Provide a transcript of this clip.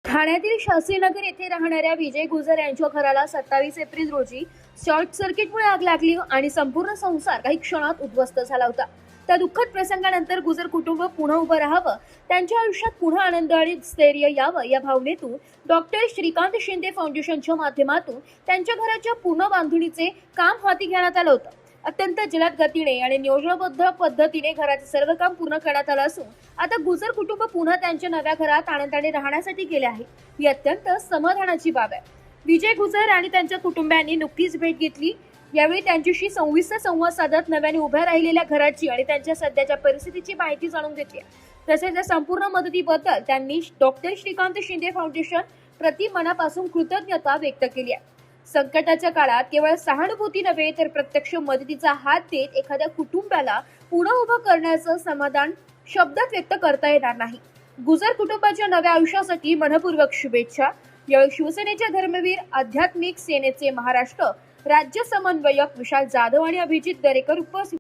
ठाण्यातील शास्त्रीनगर येथे राहणाऱ्या विजय गुजर यांच्या घराला 27 एप्रिल रोजी शॉर्ट सर्किटमुळे आग लागली आणि संपूर्ण संसार काही क्षणात उद्ध्वस्त झाला होता। त्या दुःखद प्रसंगानंतर गुजर कुटुंब पुन्हा उभं राहावं, त्यांच्या आयुष्यात पुन्हा आनंद आणि स्थैर्य यावं या भावनेतून डॉक्टर श्रीकांत शिंदे फाउंडेशनच्या माध्यमातून त्यांच्या घराच्या पूर्ण बांधणीचे काम हाती घेण्यात आलं होतं। अत्यंत जलद गतीने आणि नियोजनबद्ध पद्धतीने घराचे सर्व काम पूर्ण करण्यात आलं असून आता गुजर कुटुंब पुन्हा त्यांच्या नव्या घरात आनंदाने राहण्यासाठी गेले आहे। ही अत्यंत समाधानाची बाब आहे। विजय गुजर आणि त्यांच्या कुटुंबियांनी नुकतीच भेट घेतली। यावेळी त्यांच्याशी सविस्तर संवाद साधत नव्याने उभ्या राहिलेल्या घराची आणि त्यांच्या सध्याच्या परिस्थितीची माहिती जाणून घेतली। तसेच या संपूर्ण मदतीबद्दल त्यांनी डॉक्टर श्रीकांत शिंदे फाउंडेशन प्रति मनापासून कृतज्ञता व्यक्त केली आहे। संकटाच्या काळात केवळ सहानुभूती नव्हे तर प्रत्यक्ष मदतीचा हात देत एखाद्या कुटुंबाला पुन्हा उभं करण्याचं समाधान शब्दात व्यक्त करता येणार नाही। गुजर कुटुंबाच्या नव्या आयुष्यासाठी मनपूर्वक शुभेच्छा। यावेळी शिवसेनेचे धर्मवीर आध्यात्मिक सेनेचे महाराष्ट्र राज्य समन्वयक विशाल जाधव आणि अभिजित दरेकर उपस्थित